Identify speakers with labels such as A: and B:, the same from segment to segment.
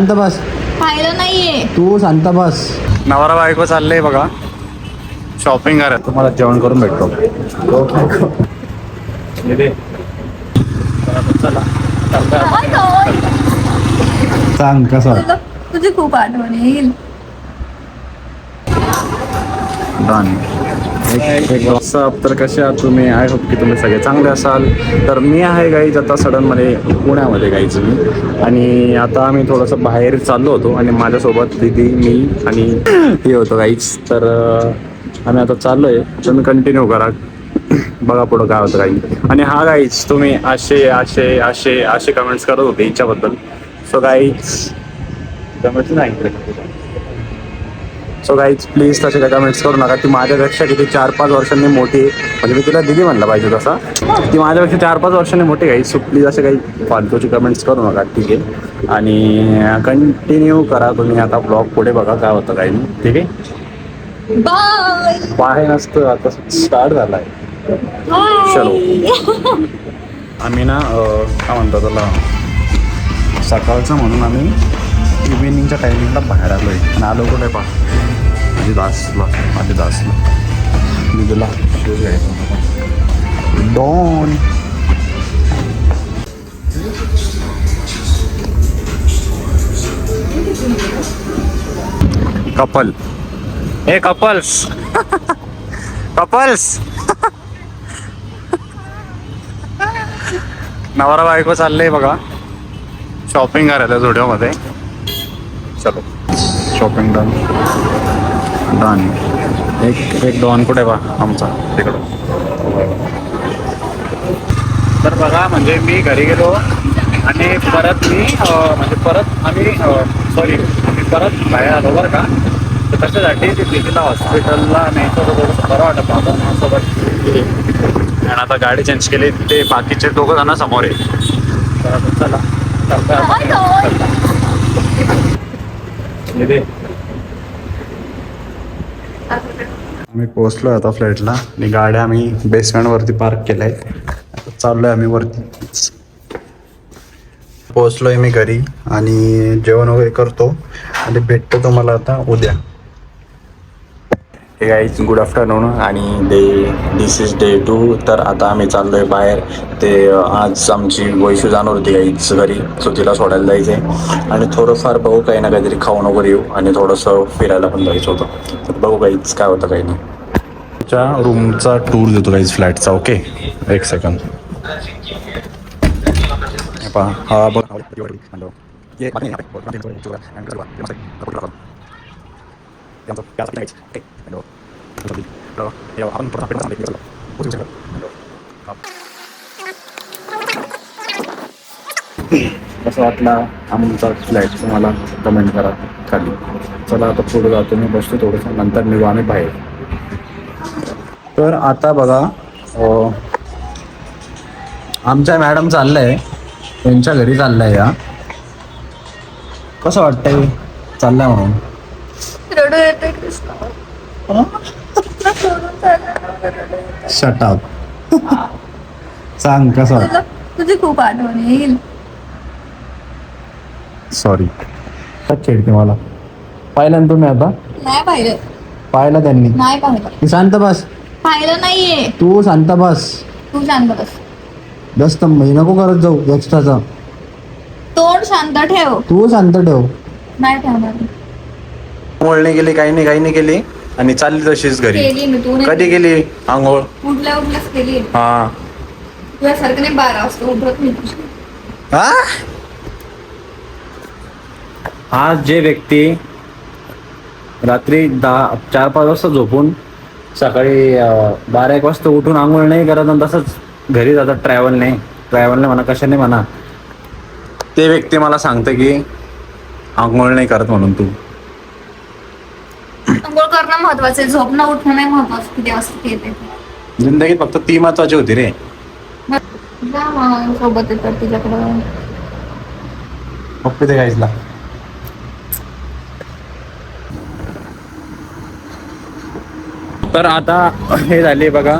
A: शांत बस.
B: पाहिलं नाहीये.
A: तू शांत बस. नवरा बायको चाललंय बघा शॉपिंग करा. तुम्हाला जेवण करून भेटतो. चला सांग कसं.
B: तुझी खूप आठवण येईल.
A: तर कसे आहात तुम्ही? आय होप की तुम्ही सगळे चांगले असाल. तर मी आहे गाईज आता सडनमध्ये पुण्यामध्ये गाईज मी. आणि आता आम्ही थोडंसं बाहेर चाललो होतो आणि माझ्यासोबत दिदी मी आणि हे होतो गाईज. तर आम्ही आता चाललो आहे. तुम्ही कंटिन्यू करा बघा पुढं काय होतं काही. आणि हा गाईज तुम्ही असे असे असे असे कमेंट्स करत होते हिच्याबद्दल. सो गाईज कमेंट्स नाही. सो गाईज प्लीज तसे काय कमेंट्स करू नका. ती माझ्यापेक्षा किती 4-5 वर्षांनी मोठी. म्हणजे मी तिला दिदी म्हणलं पाहिजे तसा. ती माझ्यापेक्षा 4-5 वर्षांनी मोठी गाईज. सो प्लीज असे काही फालतूचे कमेंट्स करू नका. ठीक आहे. आणि कंटिन्यू करा तुम्ही आता ब्लॉग पुढे बघा काय होतं काही नाही. ठीक आहे.
B: बाय.
A: बाय नसतं आता स्टार्ट झाला आहे. चलो आम्ही ना काय म्हणतो त्याला सकाळचं म्हणून आम्ही इव्हिनिंगच्या टायमिंगला बाहेर आलो आहे. आणि आलो कुठे पहा आदिदासला दिदीला शूज घ्यायचं डॉन. कपल हे कपल्स कपल्स नवरा बायको चाललंय बघा शॉपिंग करायला झोडिओमध्ये. चलो शॉपिंग डन. एक डॉन कुठे बा आमचा तिकडं. तर बघा म्हणजे मी घरी गेलो आणि परत मी म्हणजे परत आम्ही आम्ही परत बाहेर आलो बरं का. तर त्याच्यासाठी तिला हॉस्पिटलला न्यायचं होतं. थोडंसं बरं वाटत माझं माझ्यासोबत. आणि आता गाडी चेंज केली. ते बाकीचे दोघं जण समोर आहे. तर आता चला आम्ही पोहोचलो आता फ्लॅटला. आणि गाड्या आम्ही बेसमेंटवरती पार्क केल्या आहे. आता चाललोय आम्ही वरती. पोहोचलोय मी घरी आणि जेवण वगैरे करतो आणि भेटतो तुम्हाला आता उद्या. हे गाईज गुड आफ्टरनून आणि दिस इज डे 2. तर आता आम्ही चाललोय बाहेर. ते आज आमची वैशू जाणार होती गाईज घरी. सो तिला सोडायला जायचं आहे. आणि थोडंफार बघू काही ना काहीतरी खाऊन वगैरे येऊ. आणि थोडंसं फिरायला पण जायचं होतं. तर बघू गाईज काय होतं काही नाही. तुमच्या रूमचा टूर देतो गाईज फ्लॅटचा. ओके एक सेकंड. हा बघ कसं वाटला आमचा फ्लॅट तुम्हाला कमेंट करा खाली. चला आता पुढे जातो मी बसतो थोडंसं. नंतर निघू आम्ही बाहेर. तर आता बघा आमच्या मॅडम चाललंय त्यांच्या घरी चाललंय. या कसं वाटतंय चाललंय म्हणून.
B: रडू येते कृष्णा.
A: Shut up. सांग कसं वाटतं.
B: तुझी खूप आठवण येईल.
A: सॉरी खेळते मला. पाहिलं ना तुम्ही आता.
B: नाही पाहिलं.
A: पाहिलं त्यांनी.
B: नाही पाहिलं.
A: शांत बस.
B: पाहिलं नाहीये.
A: तू शांत बस.
B: तू शांत बस.
A: जास्त नको करत जाऊ एक्स्ट्राचा.
B: तोंड शांत ठेव.
A: तू शांत ठेव.
B: नाही ठेवणार.
A: आंघोळ गेली काही नाही केली आणि चालली तशीच घरी.
B: केली मी. तू
A: कधी गेली आंघोळ?
B: उठल्याच केली.
A: हा
B: तुझ्यासारखं नाही 12 वाजता उठत मी.
A: हा जे व्यक्ती रात्री 4-5 वाजता झोपून सकाळी 12-1 वाजता उठून आंघोळ नाही करत आणि तसंच घरी जातात ट्रॅव्हलने म्हणा कशाने म्हणा. ते व्यक्ती मला सांगते की आंघोळ नाही करत म्हणून. तू
B: अंघोळ करणं महत्वाचं आहे. झोपणं उठणं नाही महत्वाचं. किती वाजता येते
A: जिंदगीत फक्त ती महत्वाची होती रे.
B: जा मग सोबत येतात तुझ्याकडं.
A: पप्पी ते गाईजला. तर आता हे झाले बघा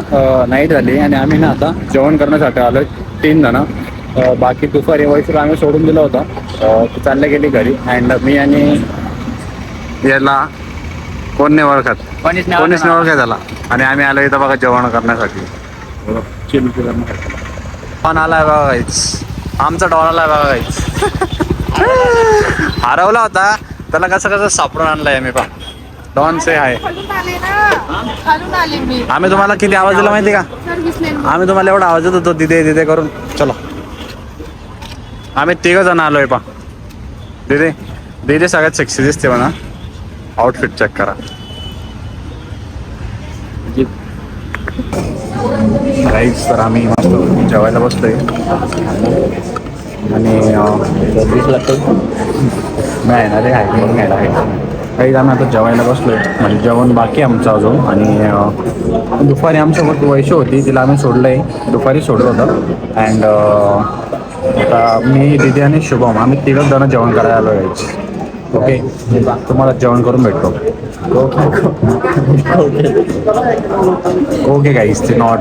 A: नाईट झाली आणि आम्ही ना आता जेवण करण्यासाठी आलो 3 जण. बाकी दुपारी वैसूला आम्ही सोडून दिलं होतं. ती चालल्या गेली घरी. अँड मी आणि याला कोण नाही ओळखत, कोणीच नाही ओळखत त्याला. आणि आम्ही आलो इथं बघा जेवण करण्यासाठी, पण आलाय बघा गाईच, आमचा डॉन आलाय बघा गाईच. हरवला होता त्याला, कसं कसं सापडून आणलाय आम्ही पा. डॉन से हाय.
B: खालून आले मी.
A: आम्ही तुम्हाला किती आवाज दिला माहिती का? आम्ही तुम्हाला एवढा आवाज देत होतो दिदे दिदे करून. चलो आम्ही 3 जण आलोय पा. दिदे दिदे सगळ्यात सेक्सी दिसते म्हणा. आउटफिट चेक करा. राईस तर आम्ही मस्त जेवायला बसलोय. आणि नाही ना रे, आहे घ्यायला आहे काही. आम्ही आता जेवायला बसलोय, म्हणजे जेवण बाकी आमचं अजून. आणि दुपारी आमच्यासोबत वैशू होती, तिला आम्ही सोडलंय, दुपारी सोडलं होतं. अँड आता मी दिदी आणि शुभम आम्ही 3 जण जेवण करायला आलो यायची. ओके, तुम्हाला जेवण करून भेटतो. ओके गाईस, ते नॉट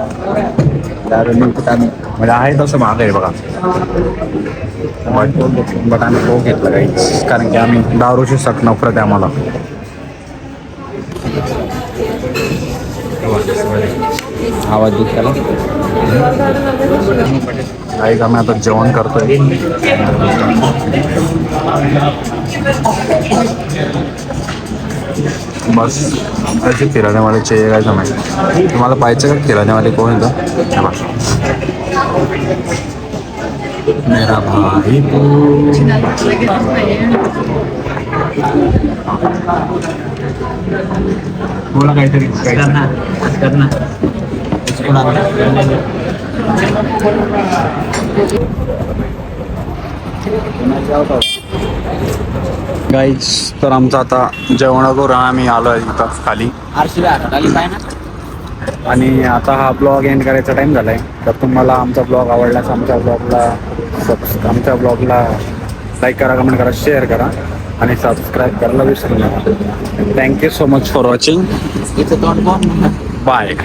A: म्हणजे आहे तसं महाग आहे बघा. बट आम्ही कोक घेतलं गाईस, कारण की आम्ही दारूची सख नफरत आहे आम्हाला. आवाज देत त्याला. गाईस आम्ही आता जेवण करतोय. बस ऐसे खिलाने वाले चाहिए गाइस हमें. तुम्हाला पाहिजे का खिलाने वाले कोण येतं? मेरा भाई बोला काहीतरी गाईज. तर आमचं आता जेवण करून आम्ही आलो आहे इथं खाली. आणि आता हा ब्लॉग एंड करायचा टाईम झाला आहे. तर तुम्हाला आमचा ब्लॉग आवडल्यास आमच्या ब्लॉगला लाईक करा, कमेंट करा, शेअर करा आणि सबस्क्राईब करायला विसरू नका. Thank you so much for watching. Bye.